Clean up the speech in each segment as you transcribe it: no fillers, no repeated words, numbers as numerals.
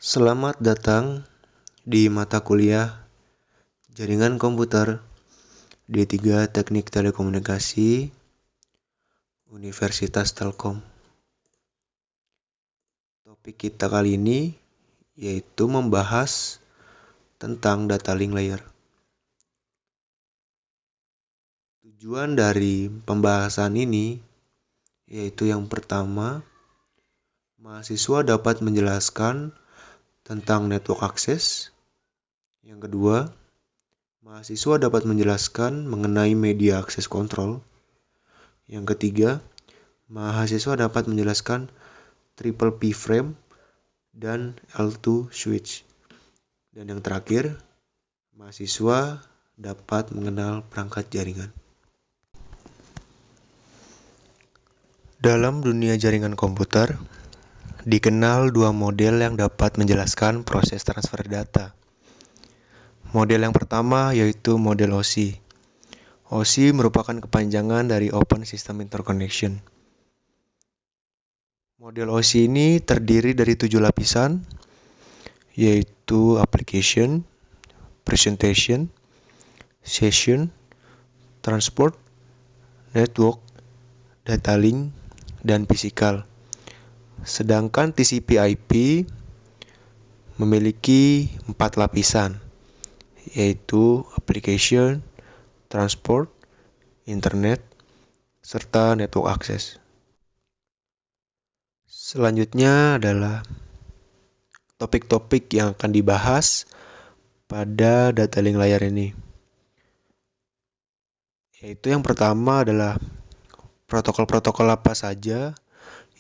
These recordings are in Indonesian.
Selamat datang di mata kuliah Jaringan Komputer D3 Teknik Telekomunikasi Universitas Telkom. Topik kita kali ini yaitu membahas tentang data link layer. Tujuan dari pembahasan ini yaitu yang pertama, mahasiswa dapat menjelaskan tentang network access. Yang kedua, mahasiswa dapat menjelaskan mengenai media access control. Yang ketiga, mahasiswa dapat menjelaskan triple P frame dan L2 switch. Dan yang terakhir, mahasiswa dapat mengenal perangkat jaringan. Dalam dunia jaringan komputer, dikenal dua model yang dapat menjelaskan proses transfer data. Model yang pertama yaitu model OSI. OSI merupakan kepanjangan dari Open System Interconnection. Model OSI ini terdiri dari 7 lapisan, yaitu Application, Presentation, Session, Transport, Network, Data Link, dan Physical. Sedangkan TCP/IP memiliki 4 lapisan, yaitu Application, Transport, Internet, serta Network Access. Selanjutnya adalah topik-topik yang akan dibahas pada data link layer ini. Yaitu yang pertama adalah protokol-protokol apa saja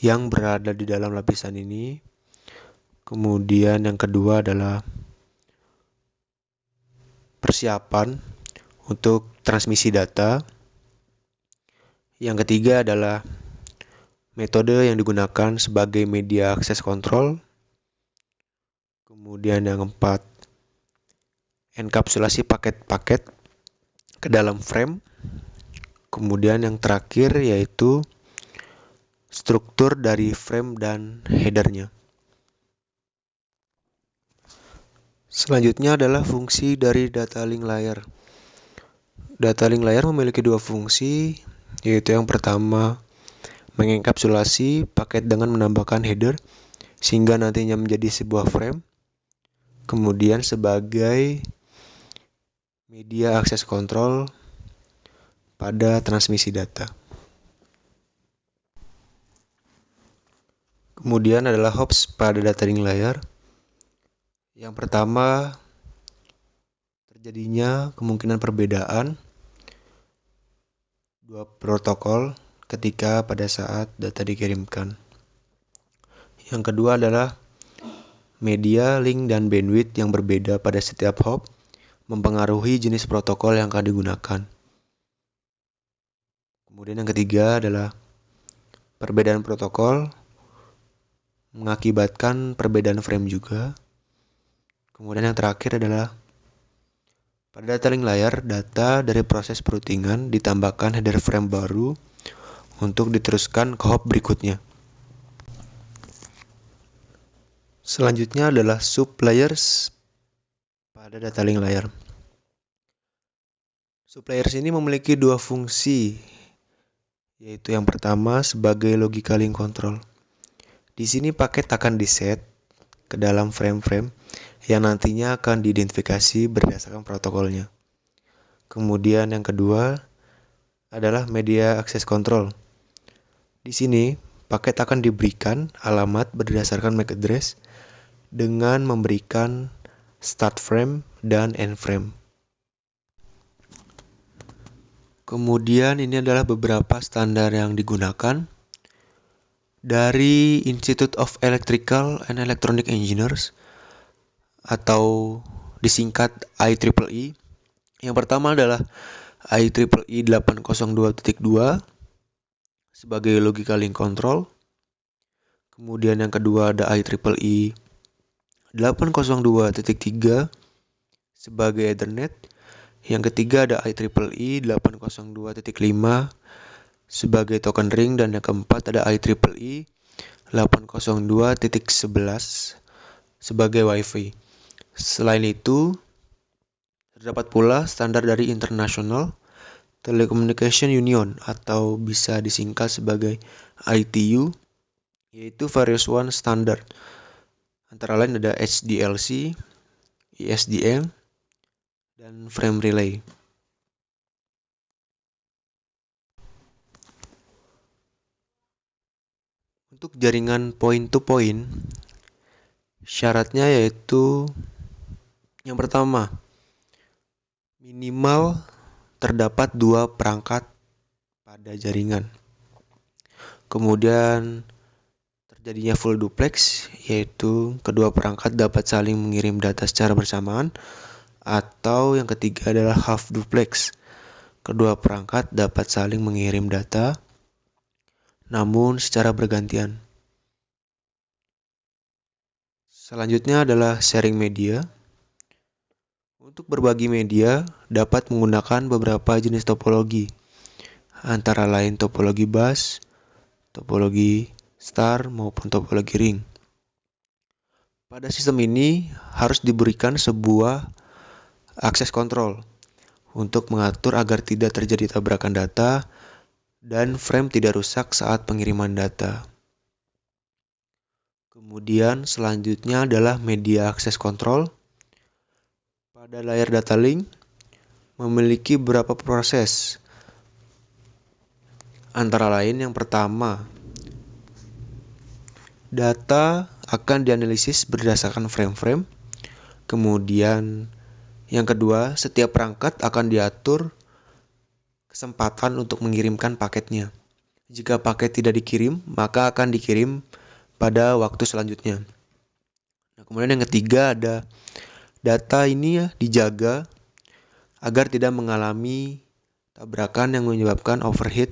yang berada di dalam lapisan ini. Kemudian yang kedua adalah persiapan untuk transmisi data. Yang ketiga adalah metode yang digunakan sebagai media access control. Kemudian yang keempat, enkapsulasi paket-paket ke dalam frame. Kemudian yang terakhir yaitu struktur dari frame dan headernya. Selanjutnya adalah fungsi dari data link layer. Data link layer memiliki dua fungsi, yaitu yang pertama mengenkapsulasi paket dengan menambahkan header sehingga nantinya menjadi sebuah frame. Kemudian sebagai media access control pada transmisi data. Kemudian adalah hops pada data link layer. Yang pertama, terjadinya kemungkinan perbedaan dua protokol ketika pada saat data dikirimkan. Yang kedua adalah media, link, dan bandwidth yang berbeda pada setiap hop mempengaruhi jenis protokol yang akan digunakan. Kemudian yang ketiga adalah perbedaan protokol mengakibatkan perbedaan frame juga. Kemudian yang terakhir adalah pada data link layer, data dari proses perutingan ditambahkan header frame baru untuk diteruskan ke hop berikutnya. Selanjutnya adalah sublayers pada data link layer. Sublayers ini memiliki dua fungsi, yaitu yang pertama sebagai logical link control. Di sini paket akan diset ke dalam frame-frame yang nantinya akan diidentifikasi berdasarkan protokolnya. Kemudian yang kedua adalah media access control. Di sini paket akan diberikan alamat berdasarkan MAC address dengan memberikan start frame dan end frame. Kemudian ini adalah beberapa standar yang digunakan dari Institute of Electrical and Electronic Engineers atau disingkat IEEE. Yang pertama adalah IEEE 802.2 sebagai logical link control. Kemudian yang kedua ada IEEE 802.3 sebagai Ethernet. Yang ketiga ada IEEE 802.5 sebagai token ring, dan yang keempat ada IEEE 802.11 sebagai Wi-Fi. Selain itu, terdapat pula standar dari International Telecommunication Union atau bisa disingkat sebagai ITU, yaitu Various One Standard. Antara lain ada HDLC, ISDN, dan Frame Relay. Untuk jaringan point-to-point, syaratnya yaitu yang pertama, minimal terdapat 2 perangkat pada jaringan. Kemudian terjadinya full duplex, yaitu kedua perangkat dapat saling mengirim data secara bersamaan, atau yang ketiga adalah half duplex. Kedua perangkat dapat saling mengirim data namun secara bergantian. Selanjutnya adalah sharing media. Untuk berbagi media dapat menggunakan beberapa jenis topologi, antara lain topologi bus, topologi star, maupun topologi ring. Pada sistem ini harus diberikan sebuah akses kontrol untuk mengatur agar tidak terjadi tabrakan data dan frame tidak rusak saat pengiriman data. Kemudian selanjutnya adalah media akses kontrol. Pada layar data link memiliki beberapa proses. Antara lain yang pertama, data akan dianalisis berdasarkan frame-frame. Kemudian yang kedua, setiap perangkat akan diatur kesempatan untuk mengirimkan paketnya. Jika paket tidak dikirim, maka akan dikirim pada waktu selanjutnya. Nah, kemudian yang ketiga ada data ini dijaga agar tidak mengalami tabrakan yang menyebabkan overheat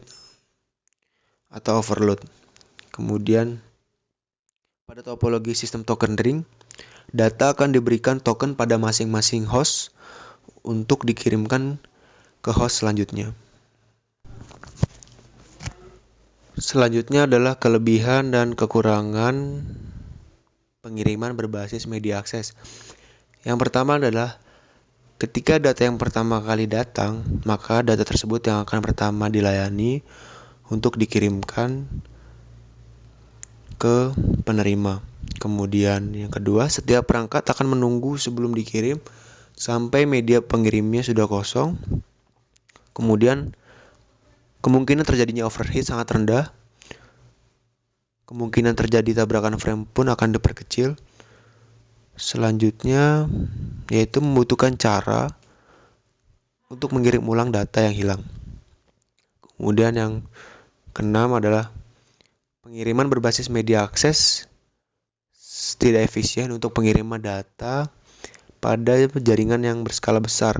atau overload. Kemudian pada topologi sistem token ring, data akan diberikan token pada masing-masing host untuk dikirimkan ke host selanjutnya. Selanjutnya adalah kelebihan dan kekurangan pengiriman berbasis media akses. Yang pertama adalah ketika data yang pertama kali datang, maka data tersebut yang akan pertama dilayani untuk dikirimkan ke penerima. Kemudian yang kedua, setiap perangkat akan menunggu sebelum dikirim sampai media pengirimnya sudah kosong. Kemudian kemungkinan terjadinya overheat sangat rendah. Kemungkinan terjadi tabrakan frame pun akan diperkecil. Selanjutnya yaitu membutuhkan cara untuk mengirim ulang data yang hilang. Kemudian yang keenam adalah pengiriman berbasis media akses tidak efisien untuk pengiriman data pada jaringan yang berskala besar.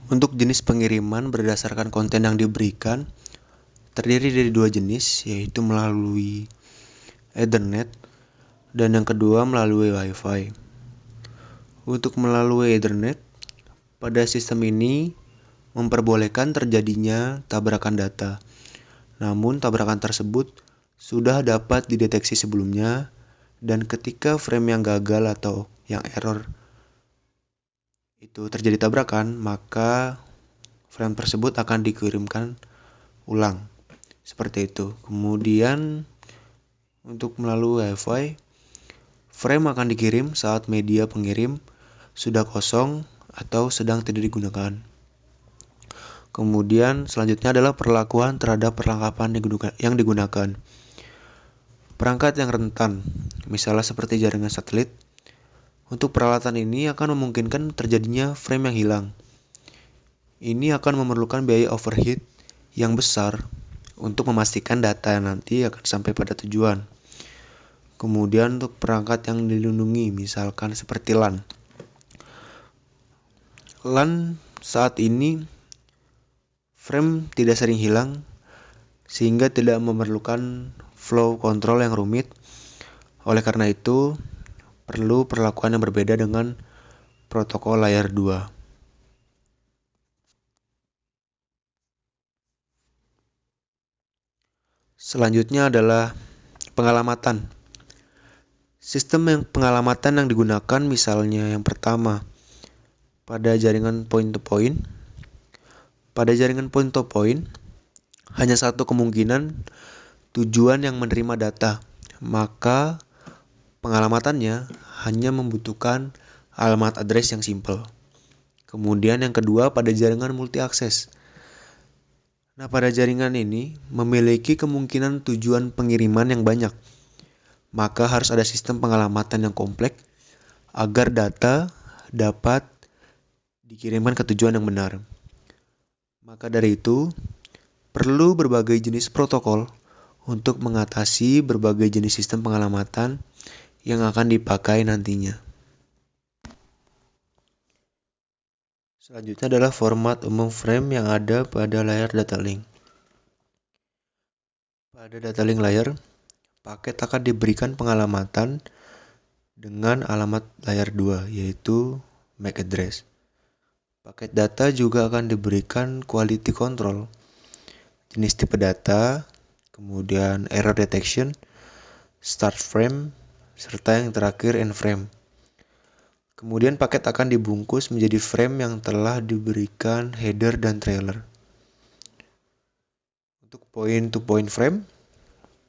Untuk jenis pengiriman berdasarkan konten yang diberikan terdiri dari 2 jenis, yaitu melalui Ethernet dan yang kedua melalui Wi-Fi. Untuk melalui Ethernet, pada sistem ini memperbolehkan terjadinya tabrakan data. Namun tabrakan tersebut sudah dapat dideteksi sebelumnya dan ketika frame yang gagal atau yang error itu terjadi tabrakan, maka frame tersebut akan dikirimkan ulang. Seperti itu. Kemudian untuk melalui Wi-Fi, frame akan dikirim saat media pengirim sudah kosong atau sedang tidak digunakan. Kemudian selanjutnya adalah perlakuan terhadap perlengkapan yang digunakan. Perangkat yang rentan, misalnya seperti jaringan satelit, untuk peralatan ini akan memungkinkan terjadinya frame yang hilang. Ini akan memerlukan biaya overheat yang besar untuk memastikan data yang nanti akan sampai pada tujuan. Kemudian untuk perangkat yang dilindungi, misalkan seperti LAN. LAN saat ini frame tidak sering hilang sehingga tidak memerlukan flow control yang rumit. Oleh karena itu, perlu perlakuan yang berbeda dengan protokol layer 2. Selanjutnya adalah pengalamatan. Sistem pengalamatan yang digunakan misalnya yang pertama pada jaringan point-to-point. Pada jaringan point-to-point hanya satu kemungkinan tujuan yang menerima data, maka pengalamatannya hanya membutuhkan alamat address yang simpel. Kemudian yang kedua pada jaringan multi-akses. Nah, pada jaringan ini memiliki kemungkinan tujuan pengiriman yang banyak, maka harus ada sistem pengalamatan yang kompleks agar data dapat dikirimkan ke tujuan yang benar. Maka dari itu, perlu berbagai jenis protokol untuk mengatasi berbagai jenis sistem pengalamatan yang akan dipakai nantinya. Selanjutnya adalah format umum frame yang ada pada layar data link. Pada data link layer, paket akan diberikan pengalamatan dengan alamat layer 2, yaitu MAC address. Paket data juga akan diberikan quality control, jenis tipe data, kemudian error detection, start frame, serta yang terakhir end frame. Kemudian paket akan dibungkus menjadi frame yang telah diberikan header dan trailer. Untuk point-to-point frame,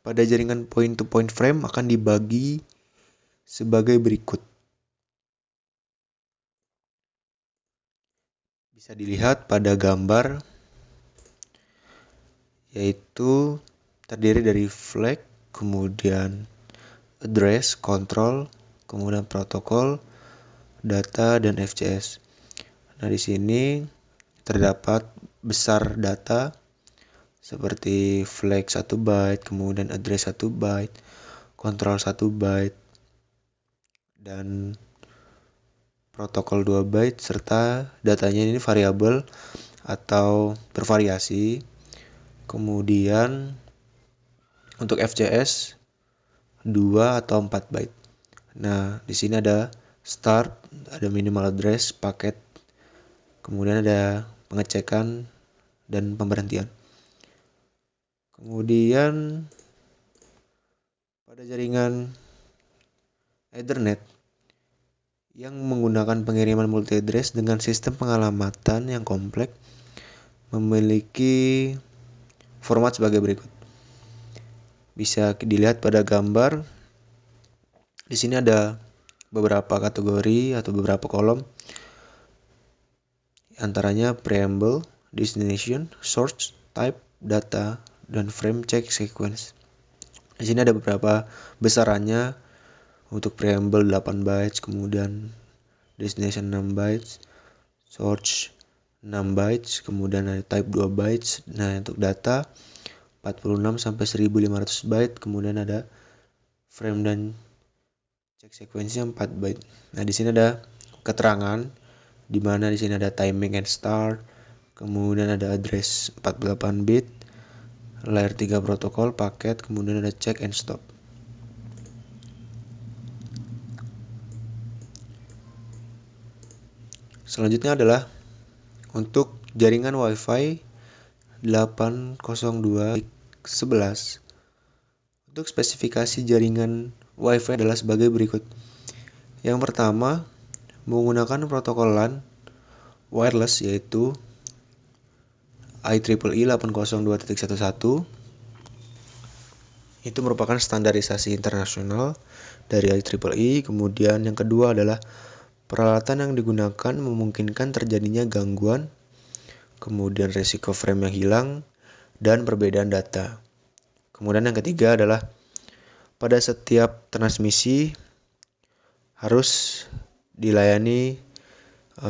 pada jaringan point-to-point frame akan dibagi sebagai berikut. Bisa dilihat pada gambar, yaitu terdiri dari flag, kemudian address, control, kemudian protokol, data, dan FCS. Nah, di sini terdapat besar data seperti flag 1 byte, kemudian address 1 byte, control 1 byte, dan protokol 2 byte, serta datanya ini variabel atau bervariasi. Kemudian untuk FCS 2 atau 4 byte. Nah, di sini ada start, ada minimal address, paket, kemudian ada pengecekan dan pemberhentian. Kemudian pada jaringan Ethernet yang menggunakan pengiriman multi address dengan sistem pengalamatan yang kompleks memiliki format sebagai berikut. Bisa dilihat pada gambar. Di sini ada beberapa kategori atau beberapa kolom, antaranya preamble, destination, source, type, data, dan frame check sequence. Di sini ada beberapa besarannya. Untuk preamble 8 bytes, kemudian destination 6 bytes, source 6 bytes, kemudian ada type 2 bytes. Nah, untuk data 46 sampai 1500 byte, kemudian ada frame dan check sequence-nya 4 byte. Nah, di sini ada keterangan di mana di sini ada timing and start, kemudian ada address 48 bit, layer 3 protokol, paket, kemudian ada check and stop. Selanjutnya adalah untuk jaringan Wi-Fi 802.11. Untuk spesifikasi jaringan Wi-Fi adalah sebagai berikut. Yang pertama, menggunakan protokol LAN wireless yaitu IEEE 802.11. Itu merupakan standarisasi internasional dari IEEE. Kemudian yang kedua adalah peralatan yang digunakan memungkinkan terjadinya gangguan, kemudian resiko frame yang hilang, dan perbedaan data. Kemudian yang ketiga adalah pada setiap transmisi harus dilayani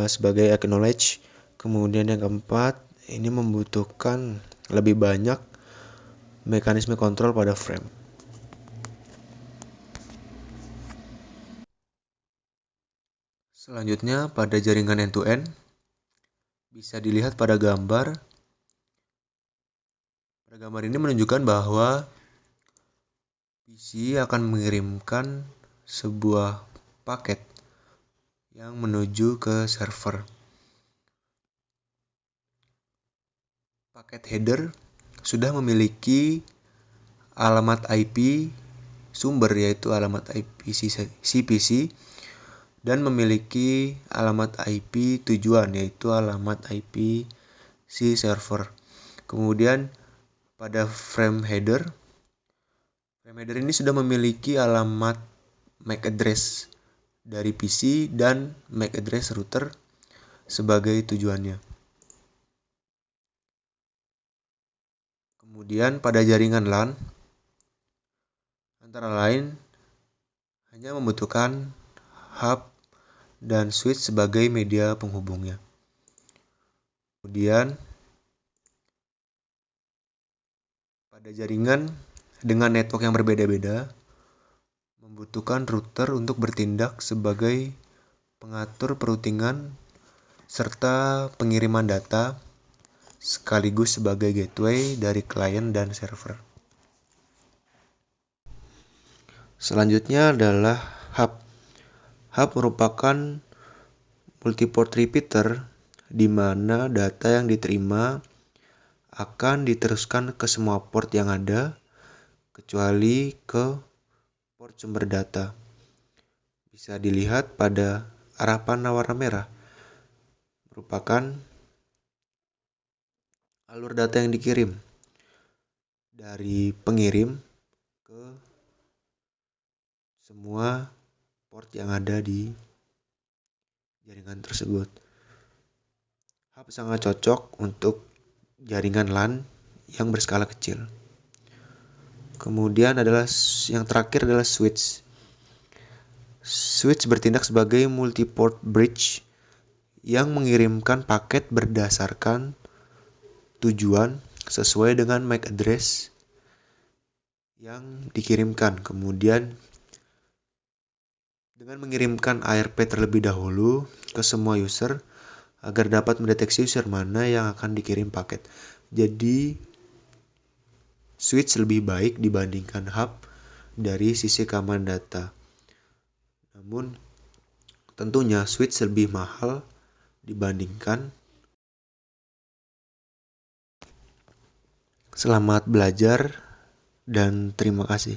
sebagai acknowledge. Kemudian yang keempat, ini membutuhkan lebih banyak mekanisme kontrol pada frame. Selanjutnya pada jaringan end-to-end bisa dilihat pada gambar. Pada gambar ini menunjukkan bahwa PC akan mengirimkan sebuah paket yang menuju ke server. Paket header sudah memiliki alamat IP sumber yaitu alamat IP CPC dan memiliki alamat IP tujuan yaitu alamat IP si server. Kemudian pada frame header ini sudah memiliki alamat MAC address dari PC dan MAC address router sebagai tujuannya. Kemudian pada jaringan LAN antara lain hanya membutuhkan hub dan switch sebagai media penghubungnya. Kemudian pada jaringan dengan network yang berbeda-beda membutuhkan router untuk bertindak sebagai pengatur peroutingan serta pengiriman data sekaligus sebagai gateway dari klien dan server. Selanjutnya adalah hub. Hub merupakan multiport repeater di mana data yang diterima akan diteruskan ke semua port yang ada kecuali ke port sumber data. Bisa dilihat pada arah panah warna merah merupakan alur data yang dikirim dari pengirim ke semua port yang ada di jaringan tersebut. Hub sangat cocok untuk jaringan LAN yang berskala kecil. Kemudian yang terakhir adalah switch. Switch bertindak sebagai multiport bridge yang mengirimkan paket berdasarkan tujuan sesuai dengan MAC address yang dikirimkan. Kemudian dengan mengirimkan ARP terlebih dahulu ke semua user agar dapat mendeteksi user mana yang akan dikirim paket. Jadi switch lebih baik dibandingkan hub dari sisi keamanan data. Namun tentunya switch lebih mahal dibandingkan. Selamat belajar dan terima kasih.